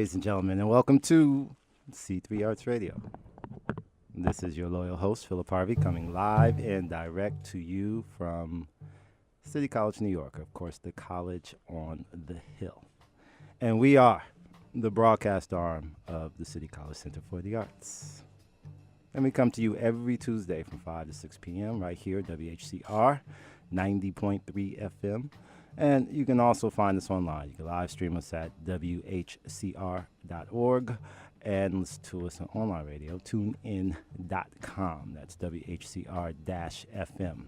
ladies and gentlemen, and welcome to C3Arts Radio. This is your loyal host, Philip Harvey, coming live and direct to you from City College, New York. Of course, the college on the hill. And we are the broadcast arm of the City College Center for the Arts. And we come to you every Tuesday from 5 to 6 p.m. right here at WHCR 90.3 FM. And you can also find us online. You can live stream us at WHCR.org and listen to us on online radio, tunein.com. That's WHCR-FM.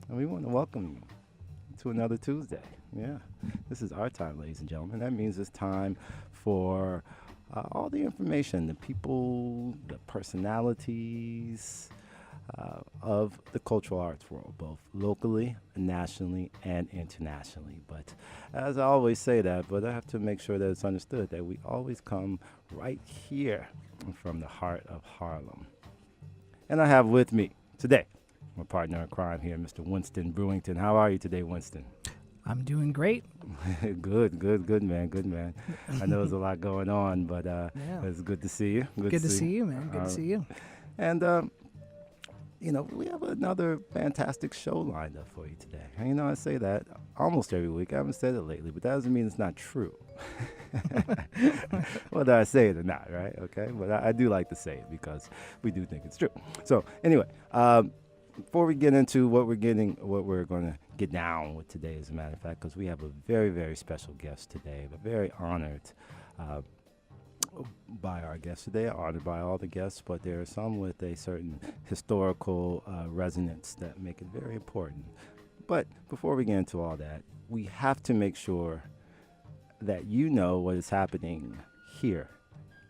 And we want to welcome you to another Tuesday. Yeah, this is our time, ladies and gentlemen. That means it's time for all the information, the people, the personalities of the cultural arts world, both locally, nationally, and internationally. But as I always say that, but I have to make sure that it's understood that we always come right here from the heart of Harlem. And I have with me today my partner in crime here, Mr. Winston Brewington. How are you today, Winston? I'm doing great. Good, man. I know there's a lot going on, but it's good to see you. Good to see you, man. Good to see you. And, we have another fantastic show lined up for you today. And, I say that almost every week. I haven't said it lately, but that doesn't mean it's not true. Whether I say it or not, right? Okay? But I do like to say it because we do think it's true. So, anyway, before we get into what we're going to get down with today, as a matter of fact, because we have a very, very special guest today. We're very honored by our guests today, honored by all the guests, but there are some with a certain historical resonance that make it very important. But before we get into all that, we have to make sure that you know what is happening here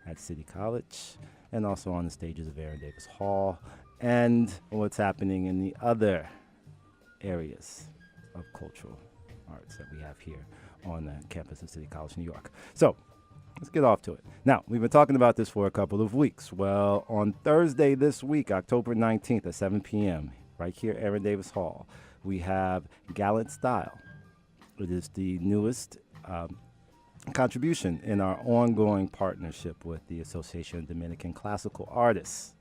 at City College and also on the stages of Aaron Davis Hall and what's happening in the other areas of cultural arts that we have here on the campus of City College, New York. So let's get off to it. Now, we've been talking about this for a couple of weeks. Well, on Thursday this week, October 19th at 7 p.m., right here at Aaron Davis Hall, we have Gallant Style. It is the newest contribution in our ongoing partnership with the Association of Dominican Classical Artists.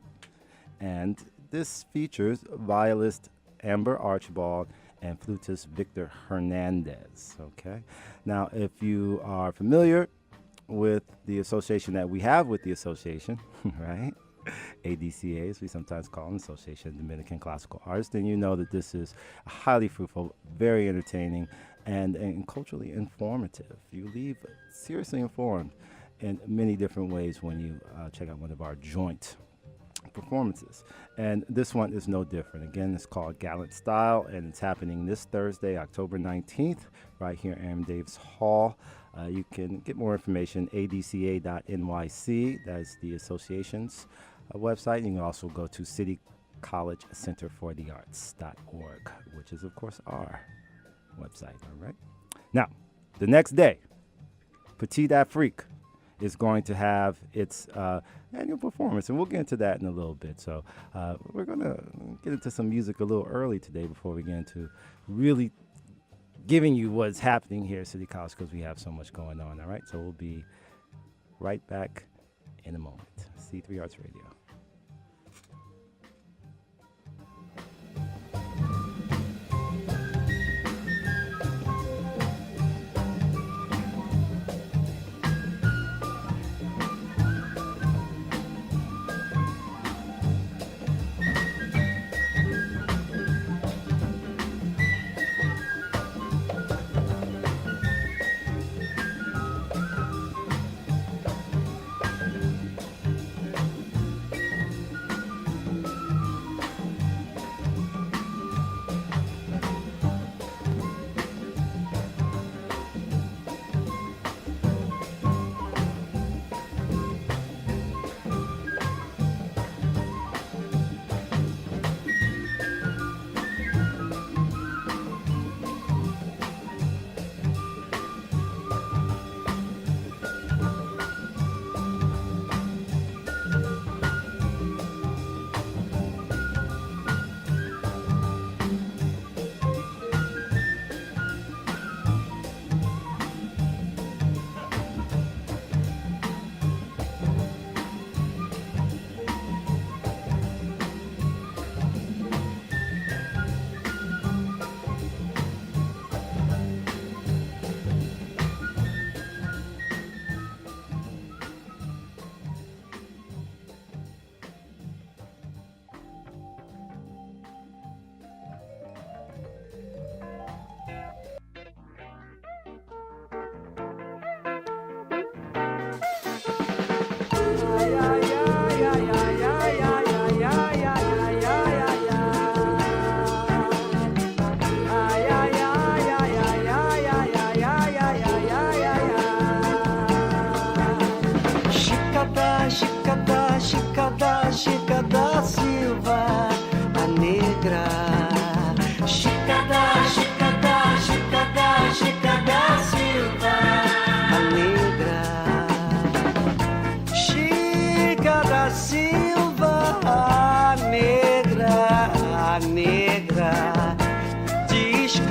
And this features violist Amber Archibald and flutist Victor Hernandez. Okay. Now, if you are familiar with the association that we have with the association, right? ADCA, as we sometimes call them, Association of Dominican Classical Artists, then you know that this is highly fruitful, very entertaining, and culturally informative. You leave seriously informed in many different ways when you check out one of our joint performances. And this one is no different. Again, it's called Gallant Style, and it's happening this Thursday, October 19th, right here at Aaron Davis Hall. You can get more information, adca.nyc. That's the association's website. You can also go to citycollegecenterforthearts.org, which is, of course, our website. All right. Now, the next day, Petite Afrique is going to have its annual performance, and we'll get into that in a little bit. So we're going to get into some music a little early today before we get into really giving you what's happening here at City College, because we have so much going on. All right, so we'll be right back in a moment. C3 Arts Radio.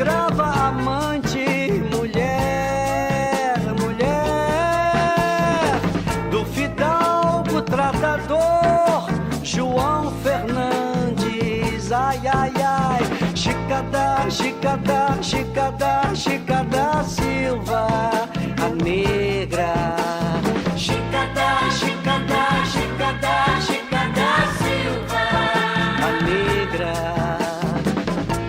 escrava, amante, mulher, mulher do fidalgo tratador João Fernandes. Ai, ai, ai, Chicada, Chicada, Chicada, Chicada Silva, a negra. Chicada, Chicada, Chicada, Chicada Silva, a negra.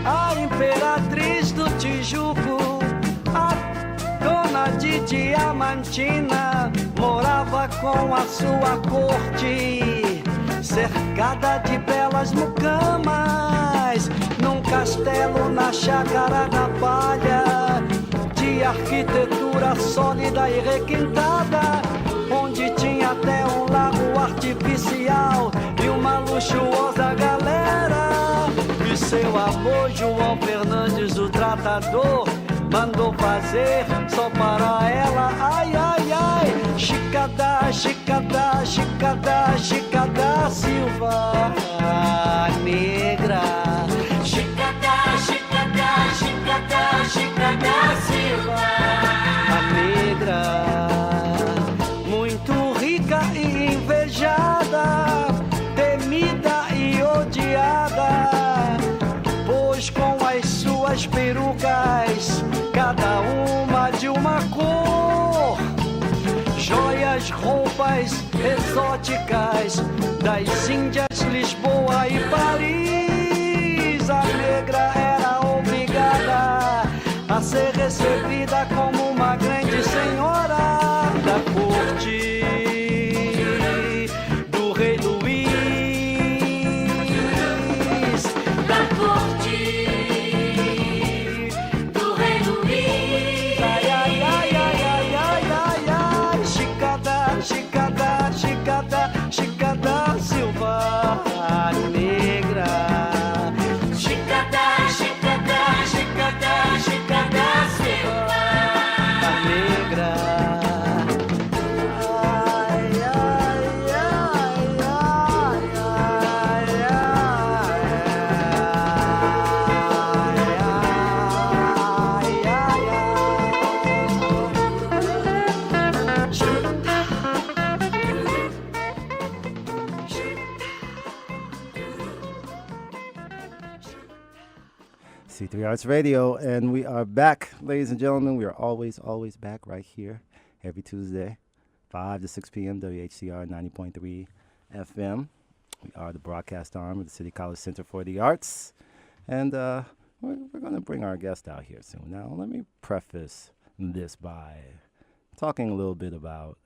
A imperatriz do Tijuco, a dona de Diamantina, morava com a sua corte, cercada de belas mucamas, num castelo na chácara da Palha, de arquitetura sólida e requintada, onde tinha até um lago artificial e uma luxuosa galera. E seu avô João Fernandes, o tratador, mandou fazer só para ela. Ai, ai, ai, Chicada, Chicada, Chicada, Chicada Silva, a negra. Chicada, Chicada, Chicada, Chicada Silva, a negra. Muito rica e invejada, temida e odiada, pois com as suas perucas, cada uma de uma cor, joias, roupas exóticas das Índias, Lisboa e Paris, a negra era obrigada a ser recebida como uma grande senhora da corte do rei Luís, da corte do rei Luís. Ai, ai, ai, ai, ai, ai, ai, ai, Chicada, Chicada, Chicada, Chicada Silva, a negra. Chicada, Chicada, Chicada, Chicada Silva, a negra. Ai, ai, ai, ai, ai, ai, ai, C3Arts Radio, and we are back, ladies and gentlemen. We are always back right here every Tuesday, 5 to 6 p.m., WHCR 90.3 FM. We are the broadcast arm of the City College Center for the Arts, and we're going to bring our guest out here soon. Now, let me preface this by talking a little bit about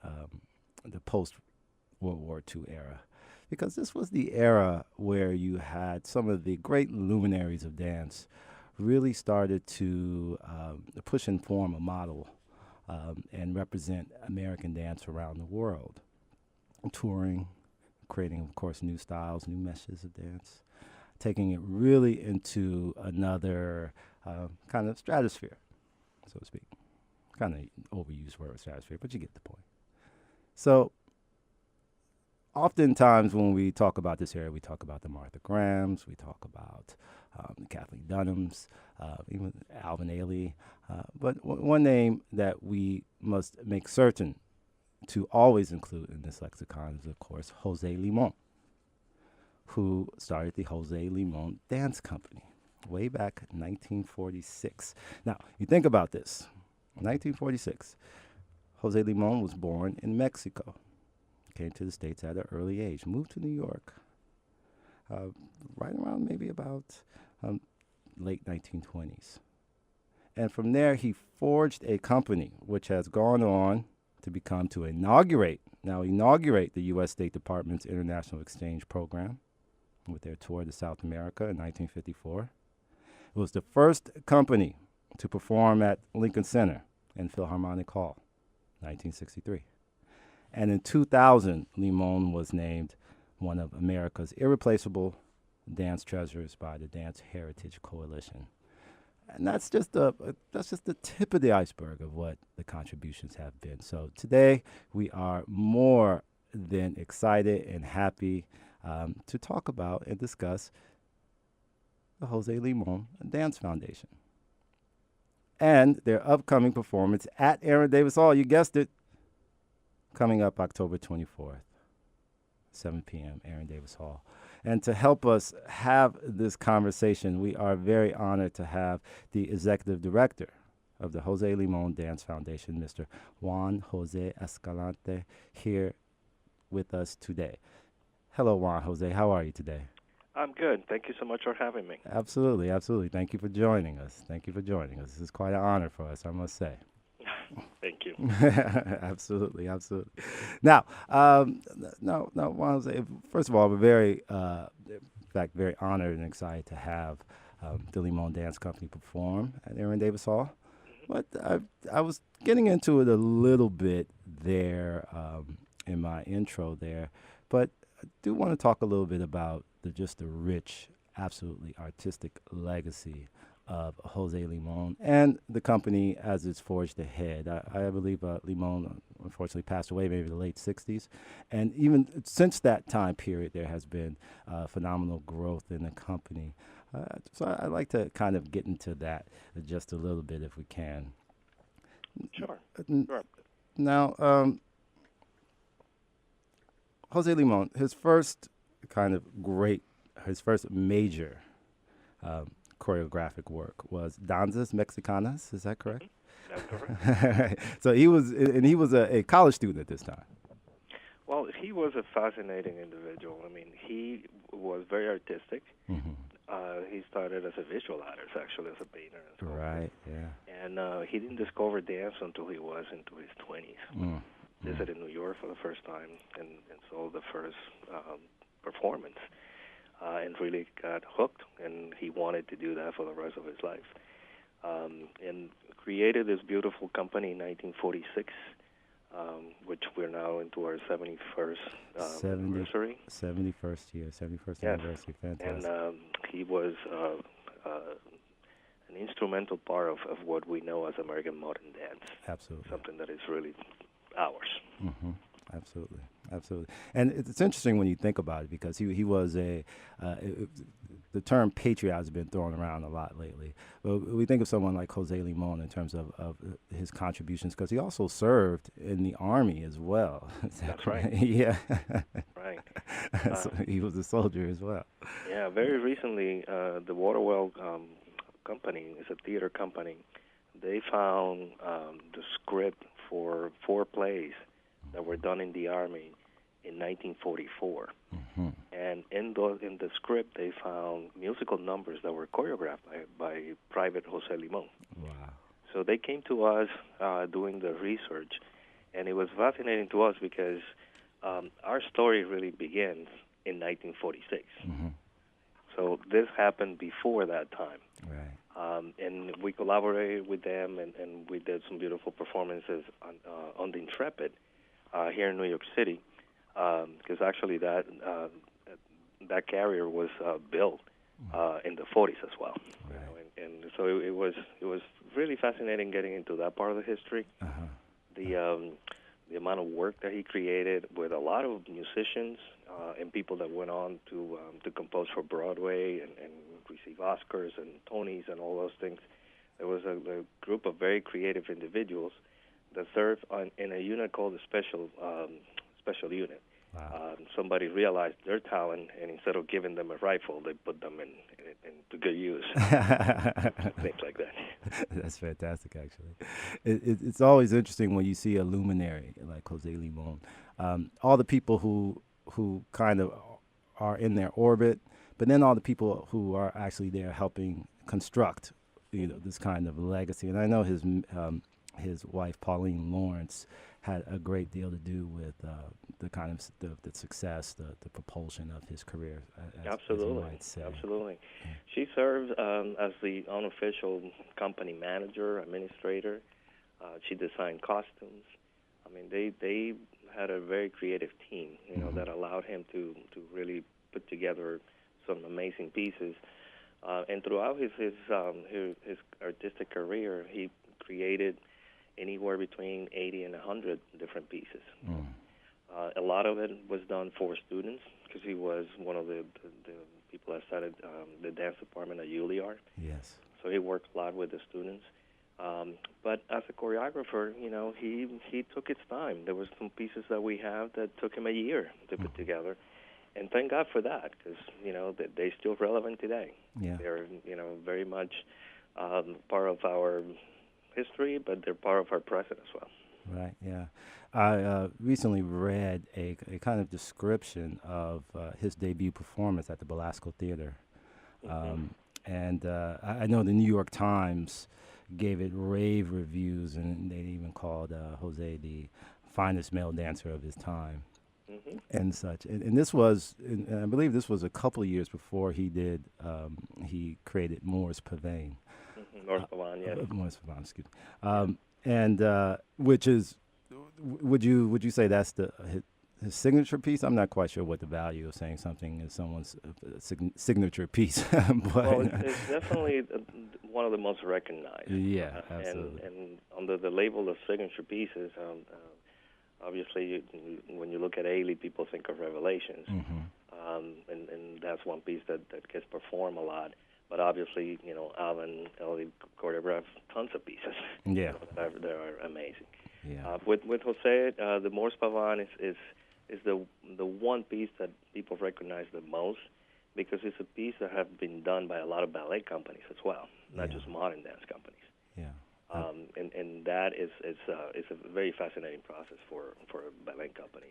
the post-World War II era, because this was the era where you had some of the great luminaries of dance really started to push and form a model and represent American dance around the world, touring, creating, of course, new styles, new meshes of dance, taking it really into another kind of stratosphere, so to speak. Kind of overused word stratosphere, but you get the point. So oftentimes when we talk about this area, we talk about the Martha Grahams, we talk about the Kathleen Dunhams, even Alvin Ailey. But one name that we must make certain to always include in this lexicon is, of course, José Limón, who started the José Limón Dance Company way back in 1946. Now, you think about this. In 1946, José Limón was born in Mexico, came to the States at an early age, moved to New York right around maybe about late 1920s. And from there, he forged a company which has gone on to inaugurate the U.S. State Department's International Exchange Program with their tour to South America in 1954. It was the first company to perform at Lincoln Center and Philharmonic Hall, 1963. And in 2000, Limón was named one of America's irreplaceable dance treasures by the Dance Heritage Coalition. And that's just the tip of the iceberg of what the contributions have been. So today we are more than excited and happy to talk about and discuss the José Limón Dance Foundation. and their upcoming performance at Aaron Davis Hall. You guessed it, coming up October 24th, 7 p.m., Aaron Davis Hall. And to help us have this conversation, we are very honored to have the executive director of the José Limón Dance Foundation, Mr. Juan José Escalante, here with us today. Hello, Juan José. How are you today? I'm good. Thank you so much for having me. Absolutely, absolutely. Thank you for joining us. This is quite an honor for us, I must say. Thank you. Absolutely, absolutely. Now, Juan José, first of all, we're very honored and excited to have the Limón Dance Company perform at Aaron Davis Hall. But I was getting into it a little bit there in my intro there, but I do want to talk a little bit about the rich, absolutely artistic legacy of José Limón and the company as it's forged ahead. I believe Limón unfortunately passed away maybe in the late 60s. And even since that time period, there has been phenomenal growth in the company. So I'd like to kind of get into that just a little bit if we can. Sure. Now, José Limón, his first major choreographic work was Danzas Mexicanas. Is that correct? That's correct. So he was a college student at this time. Well, he was a fascinating individual. I mean, he was very artistic. Mm-hmm. He started as a visual artist, actually, as a painter. Right, yeah. And he didn't discover dance until he was into his 20s. Visited New York for the first time and saw the first performance. And really got hooked, and he wanted to do that for the rest of his life. And created this beautiful company in 1946, which we're now into our 71st anniversary. 71st anniversary, fantastic. And he was an instrumental part of what we know as American modern dance. Absolutely. Something that is really ours. Mm-hmm. Absolutely, absolutely. And it's interesting when you think about it because he was the term patriot has been thrown around a lot lately. But we think of someone like José Limón in terms of his contributions because he also served in the Army as well. That's right. Yeah. Right. So he was a soldier as well. Yeah, very recently, the Waterwell Company is a theater company. They found the script for 4 plays that were done in the Army in 1944. Mm-hmm. And in the script, they found musical numbers that were choreographed by Private José Limón. Wow. So they came to us doing the research, and it was fascinating to us because our story really begins in 1946. Mm-hmm. So this happened before that time. Right. And we collaborated with them, and we did some beautiful performances on the Intrepid here in New York City, because actually that carrier was built in the 40s as well. Right. You know, and so it was really fascinating getting into that part of the history. Uh-huh. The amount of work that he created with a lot of musicians and people that went on to compose for Broadway and receive Oscars and Tonys and all those things. There was a group of very creative individuals that served in a unit called the special unit. Wow. Somebody realized their talent, and instead of giving them a rifle, they put them into good use. Things like that. That's fantastic, actually. It's always interesting when you see a luminary like José Limón. All the people who kind of are in their orbit, but then all the people who are actually there helping construct, this kind of legacy. And I know his wife Pauline Lawrence had a great deal to do with the kind of the success, the propulsion of his career. Absolutely, as you might say. absolutely. Yeah. She served as the unofficial company manager, administrator. She designed costumes. I mean, they had a very creative team, that allowed him to really put together some amazing pieces. And throughout his artistic career, he created anywhere between 80 and 100 different pieces. A lot of it was done for students because he was one of the people that started the dance department at Juilliard. Yes. So he worked a lot with the students. But as a choreographer, he took his time. There were some pieces that we have that took him a year to put together. And thank God for that, because, they're still relevant today. Yeah. They're, very much part of our history, but they're part of our present as well. Right, yeah. I recently read a kind of description of his debut performance at the Belasco Theater. And I know the New York Times gave it rave reviews, and they even called Jose the finest male dancer of his time. And such, and this was, and I believe this was a couple of years before he created Moore's Pavane. Moore's Pavane, yes. Moore's Pavane, excuse me. And which is, would you say that's his signature piece? I'm not quite sure what the value of saying something is someone's signature piece, but well, it's definitely one of the most recognized. Yeah, absolutely. And under the label of signature pieces. Obviously, when you look at Ailey, people think of Revelations, and that's one piece that gets performed a lot. But obviously, Alvin Ellie choreographed tons of pieces. Yeah, that are amazing. Yeah. With Jose, the Moore's Pavane is the one piece that people recognize the most, because it's a piece that has been done by a lot of ballet companies as well, not just modern dance companies. Yeah. And that is a very fascinating process for a ballet company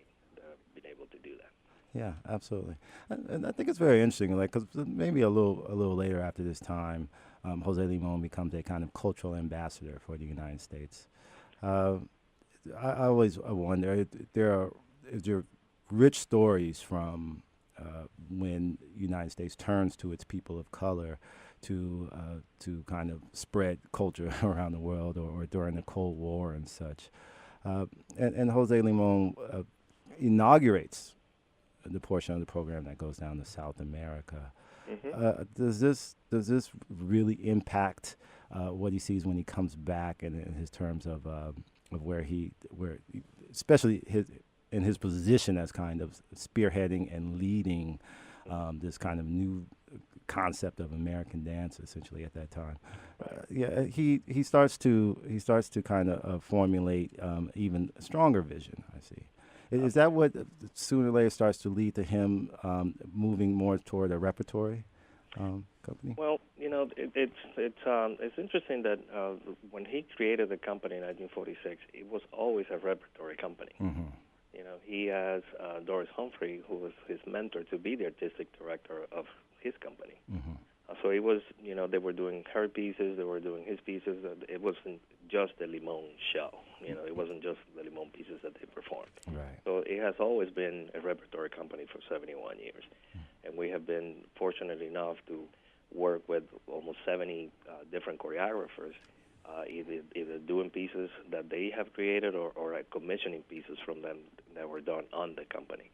being able to do that. Yeah, absolutely. And I think it's very interesting, like, because maybe a little later after this time, Jose Limón becomes a kind of cultural ambassador for the United States. I always wonder, there are rich stories from when the United States turns to its people of color to kind of spread culture around the world, or during the Cold War and such. And Jose Limón inaugurates the portion of the program that goes down to South America. Does this really impact what he sees when he comes back, and in his terms of where especially in his position as kind of spearheading and leading this kind of new concept of American dance, essentially, at that time? He starts to kind of formulate even a stronger vision, I see. Is that what sooner or later starts to lead to him moving more toward a repertory company? Well, it's interesting that when he created the company in 1946, it was always a repertory company. He has Doris Humphrey, who was his mentor, to be the artistic director of his company. So it was, they were doing her pieces, they were doing his pieces. It wasn't just the Limón show. It wasn't just the Limón pieces that they performed. Right. So it has always been a repertory company for 71 years. And we have been fortunate enough to work with almost 70 different choreographers, either doing pieces that they have created or commissioning pieces from them that were done on the company.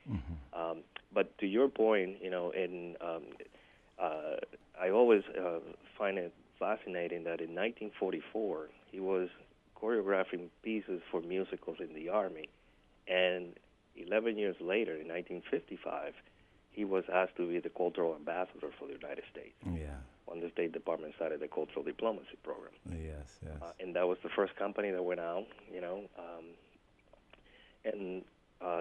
But to your point, I always find it fascinating that in 1944 he was choreographing pieces for musicals in the Army, and 11 years later, in 1955, he was asked to be the cultural ambassador for the United States. Yeah. When the State Department started the cultural diplomacy program. Yes. And that was the first company that went out, and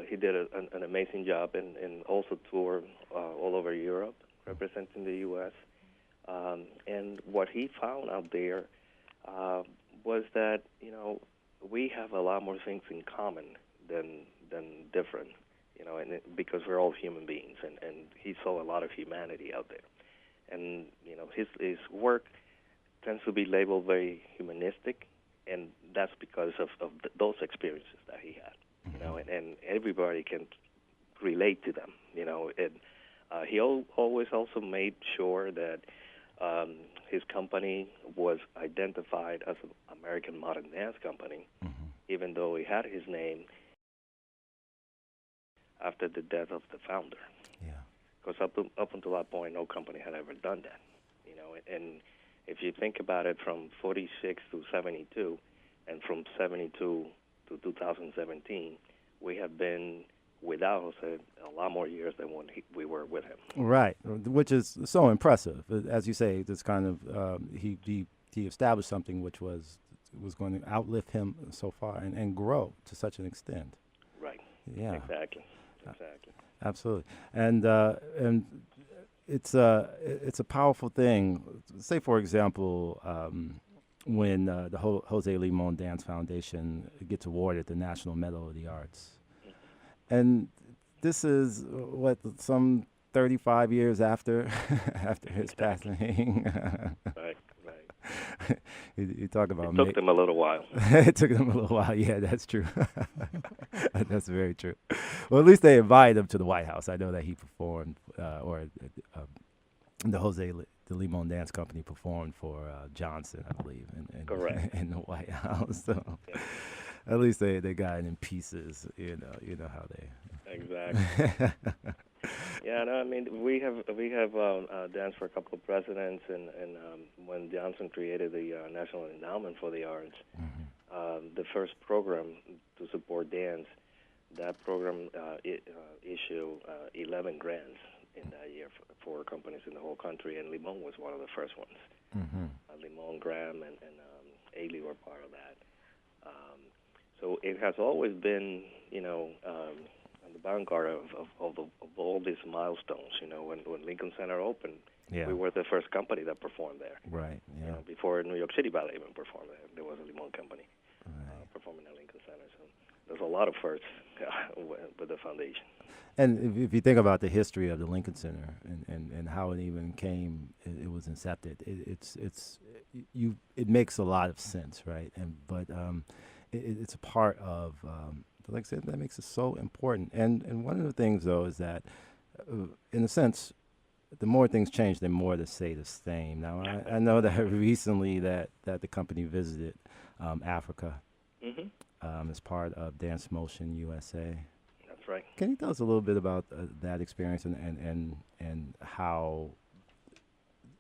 he did an amazing job, and also toured all over Europe, representing the U.S. And what he found out there was that, we have a lot more things in common than different, and because we're all human beings, and he saw a lot of humanity out there. And, his work tends to be labeled very humanistic, and that's because of those experiences that he had, and everybody can relate to them, and he always also made sure that his company was identified as an American modern dance company, even though he had his name after the death of the founder. Yeah. Because up until that point, no company had ever done that, And if you think about it, from 46 to 72, and from 72 to 2017, we have been without Jose a lot more years than when we were with him. Right, which is so impressive. As you say, this kind of he established something which was was going to outlive him so far and grow to such an extent. Right. Yeah. Exactly. Absolutely. And it's a powerful thing. Say, for example, when the José Limón Dance Foundation gets awarded the National Medal of the Arts. And this is, some 35 years after his passing. Right. You talk about it took them a little while. It took them a little while. Yeah, that's true. That's very true. Well, at least they invited him to the White House. I know that he performed, the the Limón Dance Company performed for Johnson, I believe, Correct. in the White House. So at least they got it in pieces. You know how they. Exactly. Yeah, no, I mean we have danced for a couple of presidents, and when Johnson created the National Endowment for the Arts, the first program to support dance, that program issued 11 grants in that year for companies in the whole country, and Limon was one of the first ones. Limon, Graham, and Ailey were part of that. So it has always been, on the vanguard of all these milestones. When Lincoln Center opened, we were the first company that performed there. Right. Yeah. Before New York City Ballet even performed there was a Limon company performing at Lincoln Center. So there's a lot of firsts with the foundation. And if you think about the history of the Lincoln Center and how it even came, it was incepted. It makes a lot of sense, right? But it's a part of, like I said, that makes it so important. And one of the things though is that, in a sense, the more things change, the more they stay the same. Now I know that recently that the company visited Africa as part of Dance Motion USA. That's right. Can you tell us a little bit about that experience and how,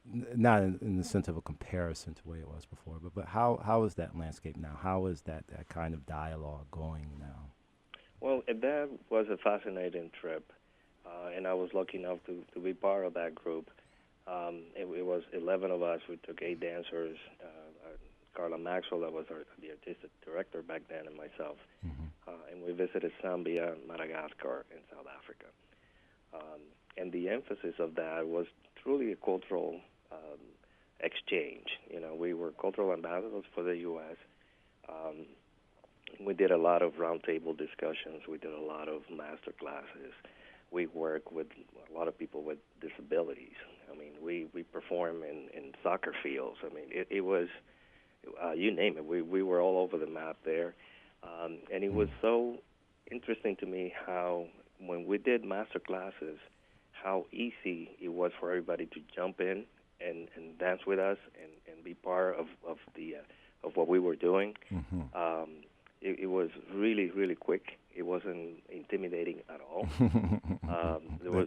not in the sense of a comparison to the way it was before, but how is that landscape now? How is that kind of dialogue going now? Well, that was a fascinating trip, and I was lucky enough to be part of that group. It was 11 of us. We took 8 dancers, Carla Maxwell, that was the artistic director back then, and myself. And we visited Zambia, Madagascar, and South Africa. And the emphasis of that was truly a cultural exchange. We were cultural ambassadors for the U.S. We did a lot of roundtable discussions. We did a lot of master classes. We work with a lot of people with disabilities. I mean, we perform in soccer fields. I mean, it was, you name it. We were all over the map there. And it was so interesting to me how, when we did master classes, how easy it was for everybody to jump in and dance with us and be part of what we were doing. It was really, really quick. It wasn't intimidating at all.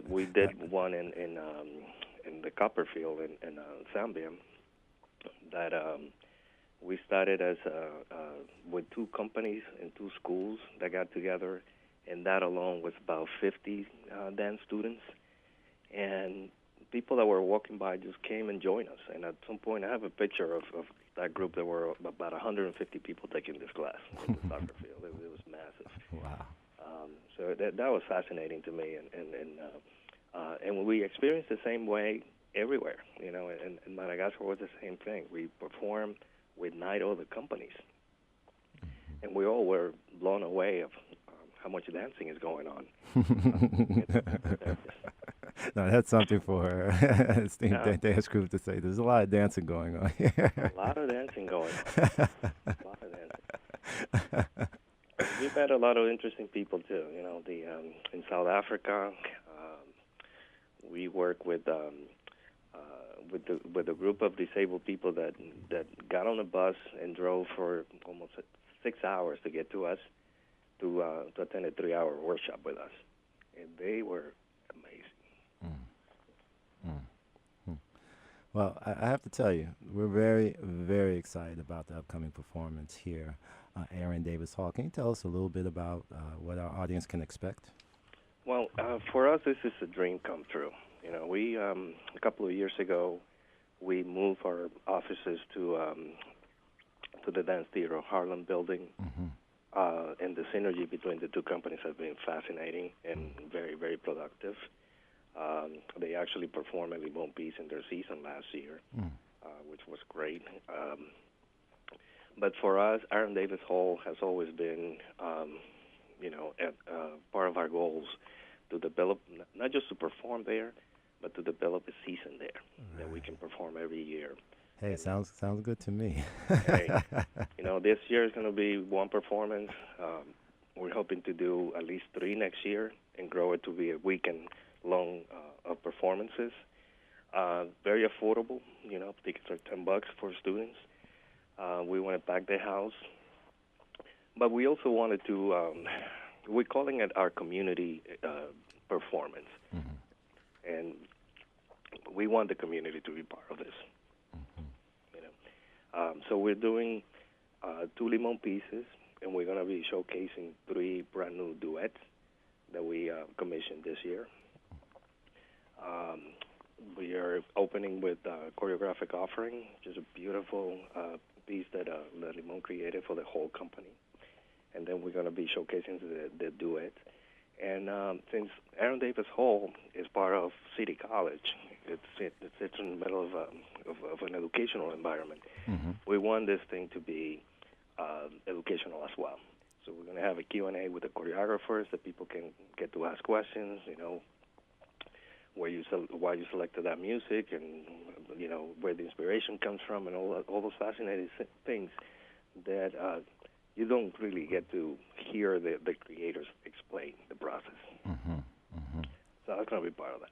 We did one in the copper field in Zambia that we started as with 2 companies and 2 schools that got together, and that alone was about 50 dance students. And people that were walking by just came and joined us. And at some point, I have a picture of that group. There were about 150 people taking this class in the soccer field. It was massive. Wow. So that was fascinating to me. And we experienced the same way everywhere. And Madagascar was the same thing. We performed with 9 other companies. And we all were blown away of how much dancing is going on. No, that's something for esteemed dance group to say. There's a lot of dancing going on here. A lot of dancing going on. We've met a lot of interesting people too. In South Africa, we work with a group of disabled people that got on a bus and drove for almost 6 hours to get to us to attend a 3-hour workshop with us, and they were amazing. Well, I have to tell you, we're very, very excited about the upcoming performance here, Aaron Davis Hall. Can you tell us a little bit about what our audience can expect? Well, for us, this is a dream come true. We a couple of years ago, we moved our offices to to the Dance Theater of Harlem building. And the synergy between the two companies has been fascinating and very, very productive. They actually performed a Limon piece in their season last year, which was great. But for us, Aaron Davis Hall has always been, part of our goals to develop, not just to perform there, but to develop a season there that we can perform every year. Hey, sounds good to me. Hey, this year is going to be one performance. We're hoping to do at least 3 next year and grow it to be a weekend long of performances. Very affordable. Tickets are $10 for students. We want to pack the house, but we also wanted to. We're calling it our community performance, and we want the community to be part of this. So we're doing 2 Limon pieces, and we're going to be showcasing 3 brand new duets that we commissioned this year. We are opening with Choreographic Offering, which is a beautiful piece that Limon created for the whole company. And then we're going to be showcasing the duet. And since Aaron Davis Hall is part of City College, it's in the middle of an educational environment. We want this thing to be educational as well. So we're going to have a Q&A with the choreographers that people can get to ask questions, why you selected that music, and where the inspiration comes from, and all those fascinating things that you don't really get to hear the creators explain the process. So that's going to be part of that.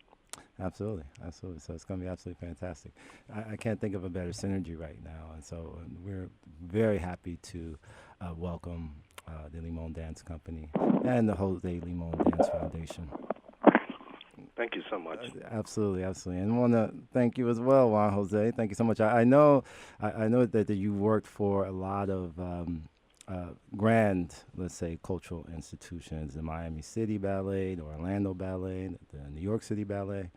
Absolutely. So it's going to be absolutely fantastic. I can't think of a better synergy right now, and so we're very happy to welcome the Limón Dance Company and the José Limón Dance Foundation. Thank you so much. Absolutely. And I want to thank you as well, Juan Jose. Thank you so much. I know that you worked for a lot of grand, let's say, cultural institutions, the Miami City Ballet, the Orlando Ballet, the New York City Ballet.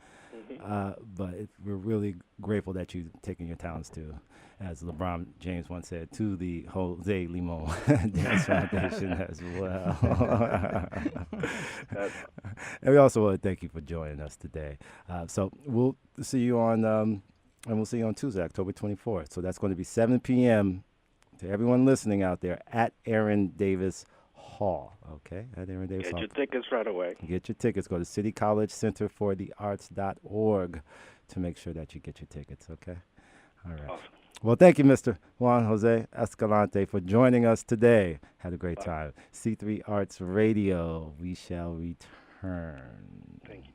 But we're really grateful that you've taken your talents to, as LeBron James once said, to the José Limón Dance Foundation as well. And we also want to thank you for joining us today. So we'll see you on Tuesday, October 24th. So that's going to be 7 p.m. to everyone listening out there at Aaron Davis Hall. Okay, at Aaron Davis Hall. Get your tickets right away. Get your tickets. Go to citycollegecenterforthearts.org to make sure that you get your tickets. Okay. All right. Awesome. Well, thank you, Mr. Juan Jose Escalante, for joining us today. Had a great time. C3Arts Radio. We shall return. Thank you.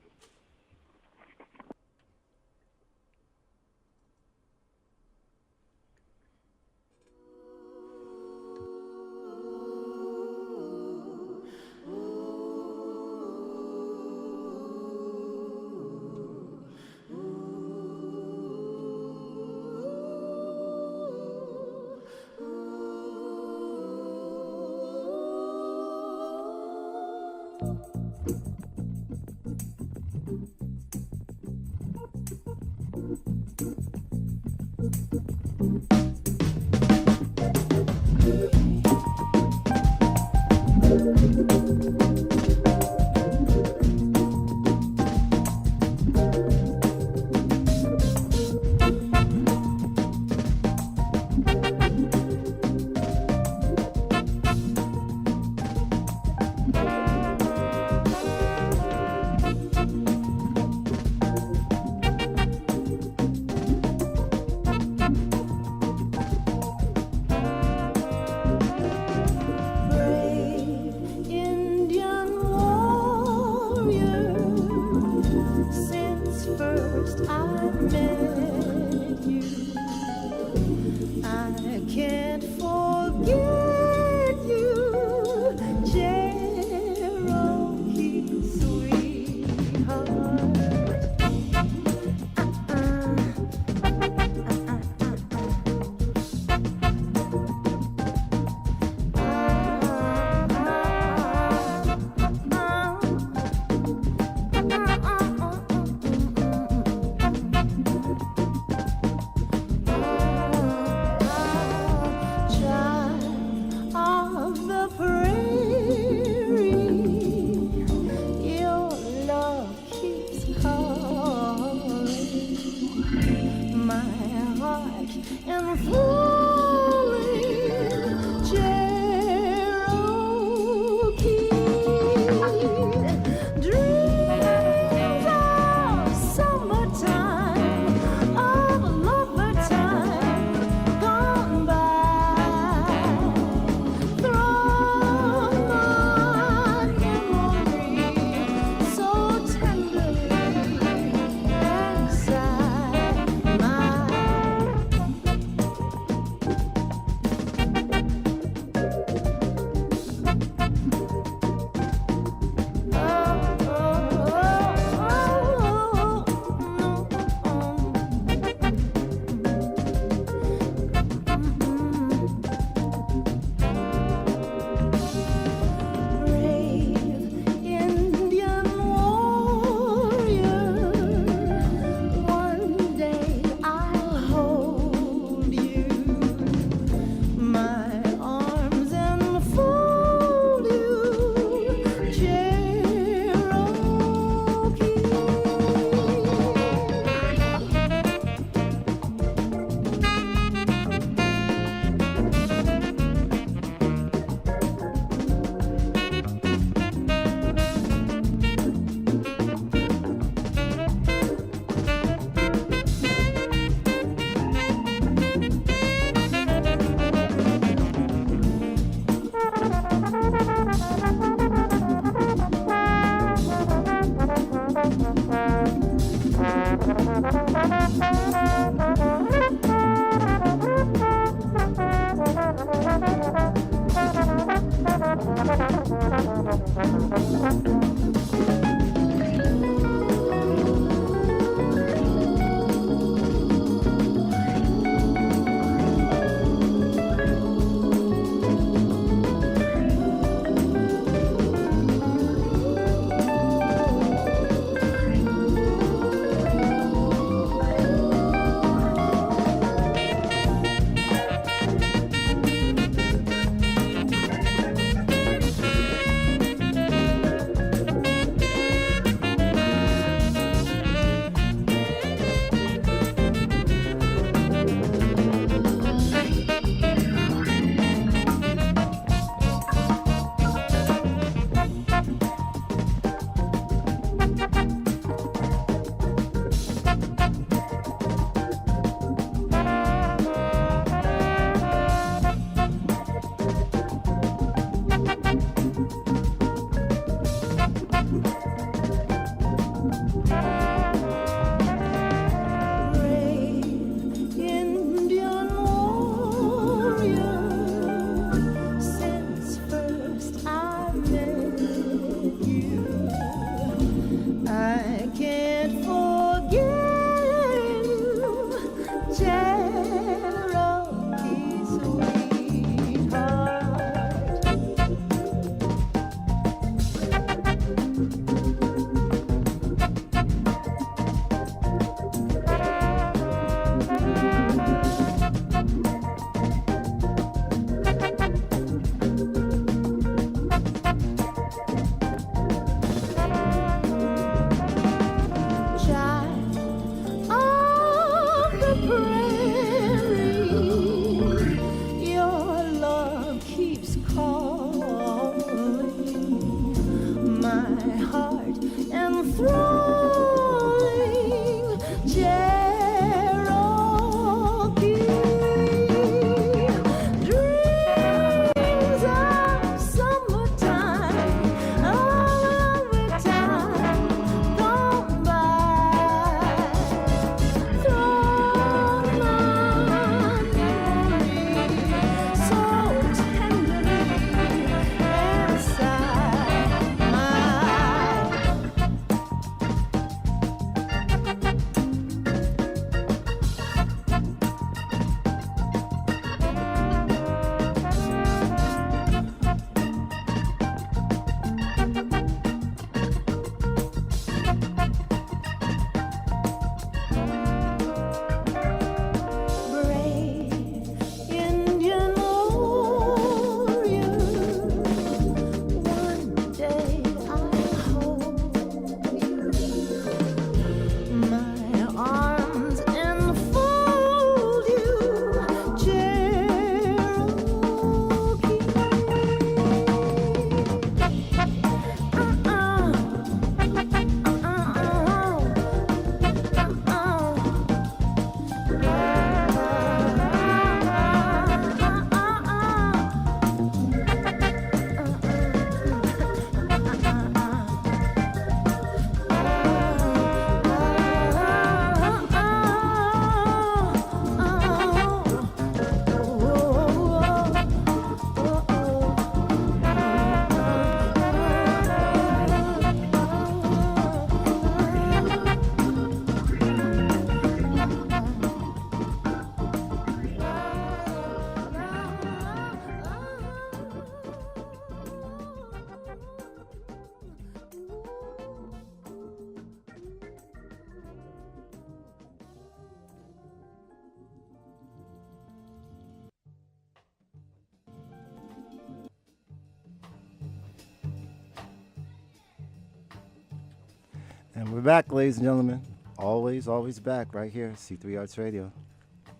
And we're back, ladies and gentlemen. Always back right here, C3 Arts Radio.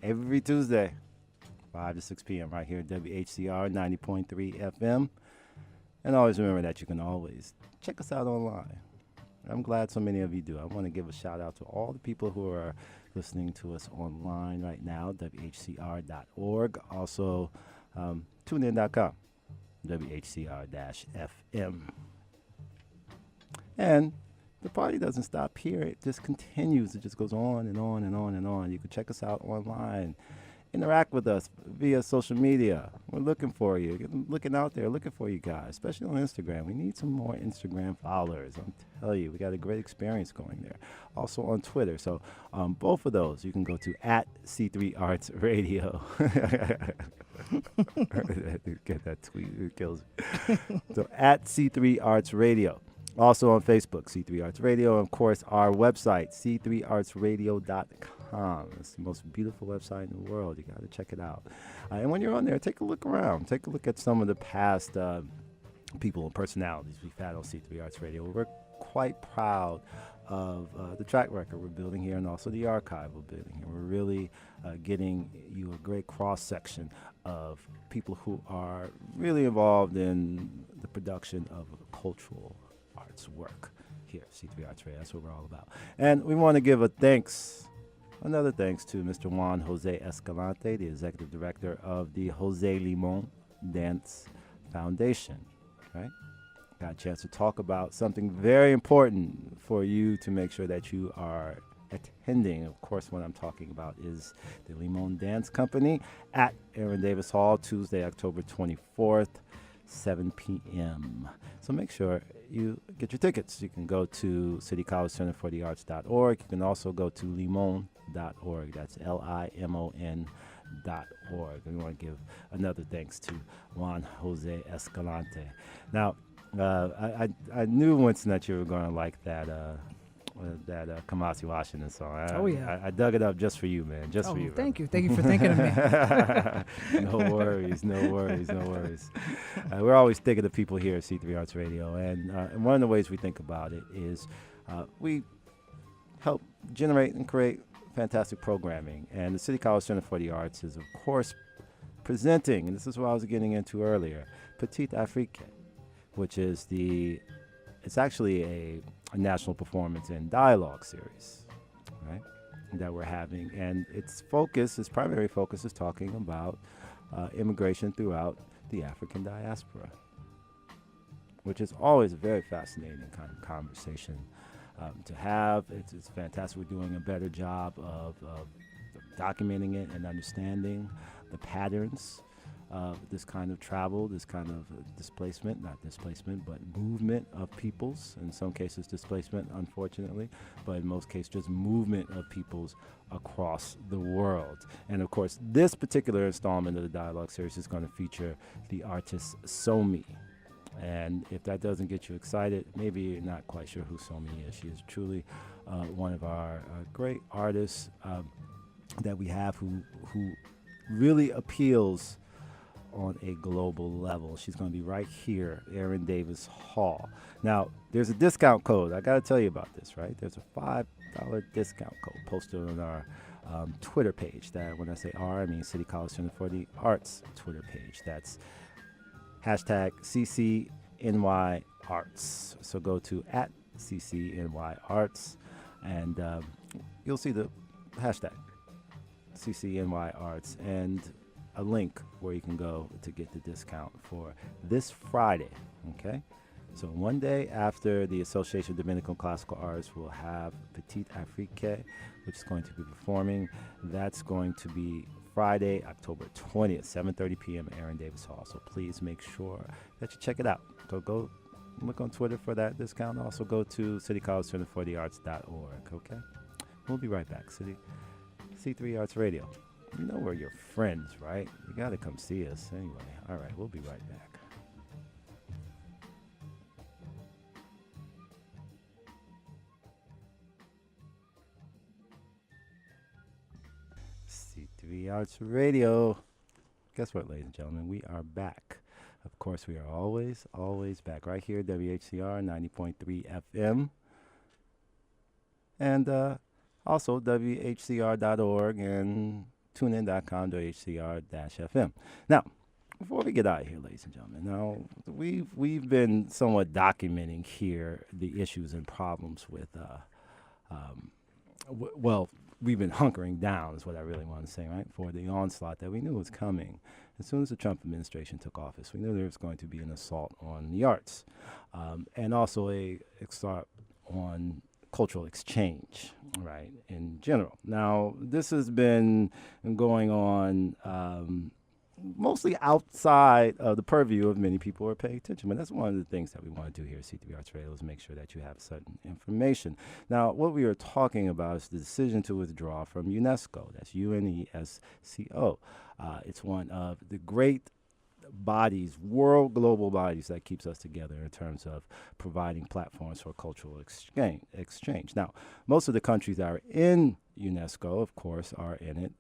Every Tuesday, 5 to 6 p.m. right here at WHCR 90.3 FM. And always remember that you can always check us out online. I'm glad so many of you do. I want to give a shout out to all the people who are listening to us online right now, WHCR.org. Also, tunein.com, WHCR-FM. And the party doesn't stop here. It just continues. It just goes on and on and on and on. You can check us out online. Interact with us via social media. We're looking for you. Looking out there, looking for you guys, especially on Instagram. We need some more Instagram followers. I'm telling you, we got a great experience going there. Also on Twitter. So both of those, you can go to @C3Arts Radio. Get that tweet. It kills me. So @C3Arts Radio. Also on Facebook, C3 Arts Radio. And of course, our website, c3artsradio.com. It's the most beautiful website in the world. You got to check it out. And when you're on there, take a look around. Take a look at some of the past people and personalities we've had on C3 Arts Radio. We're quite proud of the track record we're building here and also the archive we're building here. We're really getting you a great cross-section of people who are really involved in the production of cultural arts work here at C3 Arts Radio. That's what we're all about. And we want to give another thanks to Mr. Juan Jose Escalante, the Executive Director of the José Limón Dance Foundation. Right? Got a chance to talk about something very important for you to make sure that you are attending. Of course, what I'm talking about is the Limón Dance Company at Aaron Davis Hall, Tuesday, October 24th. 7 p.m. So make sure you get your tickets. You can go to citycollegecenterforthearts.org. You can also go to limon.org. That's LIMON.org. And we want to give another thanks to Juan Jose Escalante. Now, I knew, Winston, that you were going to like that Kamasi Washington song. I dug it up just for you, man. Just for you. Thank you. Thank you for thinking of me. No worries. We're always thinking of people here at C3 Arts Radio. And one of the ways we think about it is we help generate and create fantastic programming. And the City College Center for the Arts is, of course, presenting, and this is what I was getting into earlier, Petite Afrique, which is it's actually a national performance and dialogue series, right, that we're having. And its primary focus is talking about immigration throughout the African diaspora, which is always a very fascinating kind of conversation to have. It's fantastic. We're doing a better job of documenting it and understanding the patterns of this kind of travel, this kind of not displacement, but movement of peoples. In some cases, displacement, unfortunately, but in most cases, just movement of peoples across the world. And of course, this particular installment of the dialogue series is going to feature the artist Somi. And if that doesn't get you excited, maybe you're not quite sure who Somi is. She is truly one of our great artists that we have who really appeals on a global level. She's going to be right here, Aaron Davis Hall. Now, there's a discount code. I got to tell you about this, right? There's a $5 discount code posted on our Twitter page. That when I say R, I mean City College Center for the Arts Twitter page. That's #CCNYArts. So go to @CCNYArts and you'll see the hashtag CCNYArts and a link where you can go to get the discount for this Friday, okay? So one day after the Association of Dominican Classical Arts will have Petite Afrique, which is going to be performing. That's going to be Friday, October 20th, 7:30 p.m. at Aaron Davis Hall. So please make sure that you check it out. So go look on Twitter for that discount. Also go to citycollegecenterforthearts.org, okay? We'll be right back. C3 Arts Radio. You know we're your friends, right? You got to come see us anyway. All right, we'll be right back. C3 Arts Radio. Guess what, ladies and gentlemen? We are back. Of course, we are always back right here, WHCR 90.3 FM. and also WHCR.org and tunein.com/HCR-FM. Now, before we get out of here, ladies and gentlemen, now we've been somewhat documenting here the issues and problems with, well, we've been hunkering down is what I really want to say, right, for the onslaught that we knew was coming. As soon as the Trump administration took office, we knew there was going to be an assault on the arts, and also a assault on cultural exchange, right, in general. Now, this has been going on mostly outside of the purview of many people who are paying attention. But that's one of the things that we want to do here at C3Arts Radio is make sure that you have certain information. Now, what we are talking about is the decision to withdraw from UNESCO. That's UNESCO. It's one of the great bodies, world global bodies that keeps us together in terms of providing platforms for cultural exchange. Now, most of the countries that are in UNESCO, of course, are in it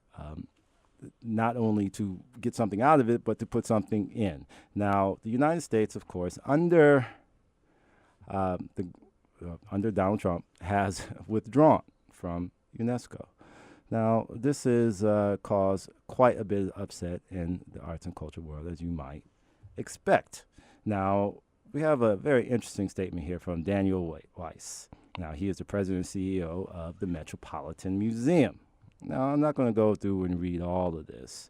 not only to get something out of it, but to put something in. Now, the United States, of course, under Donald Trump, has withdrawn from UNESCO. Now, this has caused quite a bit of upset in the arts and culture world, as you might expect. Now, we have a very interesting statement here from Daniel Weiss. Now, he is the president and CEO of the Metropolitan Museum. Now, I'm not going to go through and read all of this,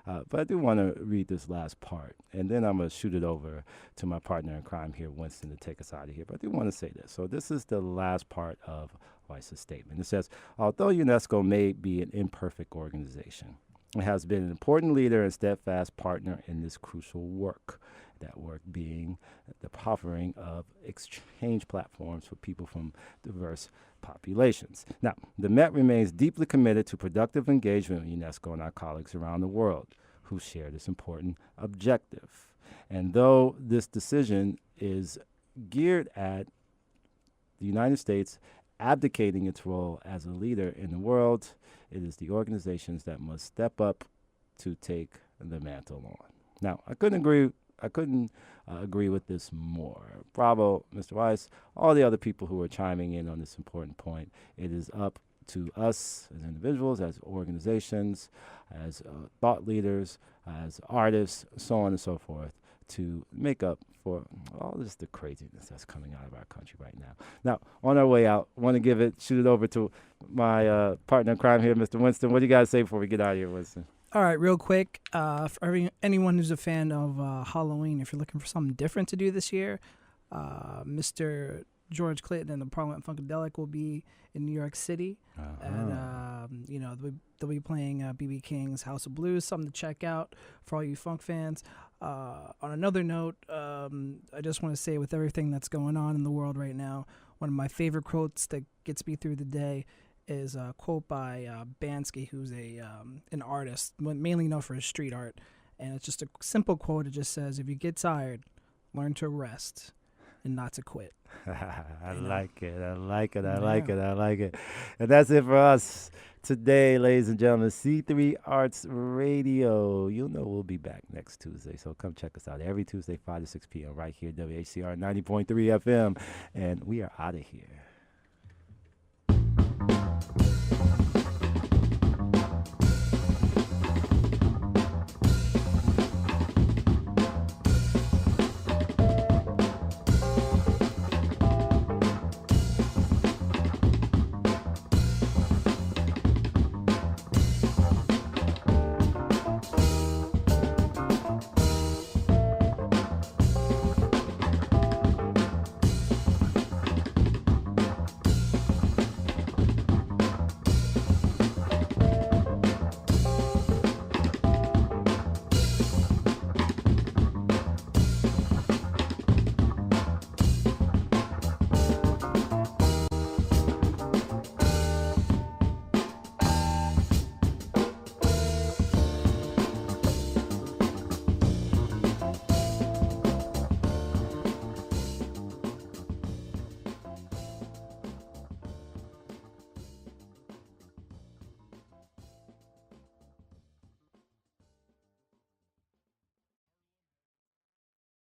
but I do want to read this last part, and then I'm going to shoot it over to my partner in crime here, Winston, to take us out of here. But I do want to say this. So this is the last part of Weiss's statement. It says, although UNESCO may be an imperfect organization, it has been an important leader and steadfast partner in this crucial work. That work being the offering of exchange platforms for people from diverse populations. Now, the Met remains deeply committed to productive engagement with UNESCO and our colleagues around the world who share this important objective. And though this decision is geared at the United States abdicating its role as a leader in the world, it is the organizations that must step up to take the mantle on. Now, I couldn't agree with this more. Bravo, Mr. Weiss, all the other people who are chiming in on this important point. It is up to us as individuals, as organizations, as thought leaders, as artists, so on and so forth, to make up for all this the craziness that's coming out of our country right now. Now, on our way out, I want to shoot it over to my partner in crime here, Mr. Winston. What do you got to say before we get out of here, Winston? All right, real quick, for anyone who's a fan of Halloween, if you're looking for something different to do this year, Mr. George Clinton and the Parliament Funkadelic will be in New York City. And, they'll be playing B.B. King's House of Blues, something to check out for all you funk fans. On another note, I just want to say with everything that's going on in the world right now, one of my favorite quotes that gets me through the day is a quote by Bansky, who's an artist, mainly known for his street art. And it's just a simple quote. It just says, if you get tired, learn to rest and not to quit. I like it. And that's it for us today, ladies and gentlemen. C3 Arts Radio. You know we'll be back next Tuesday, so come check us out every Tuesday, 5 to 6 p.m. right here, WHCR 90.3 FM. And we are out of here.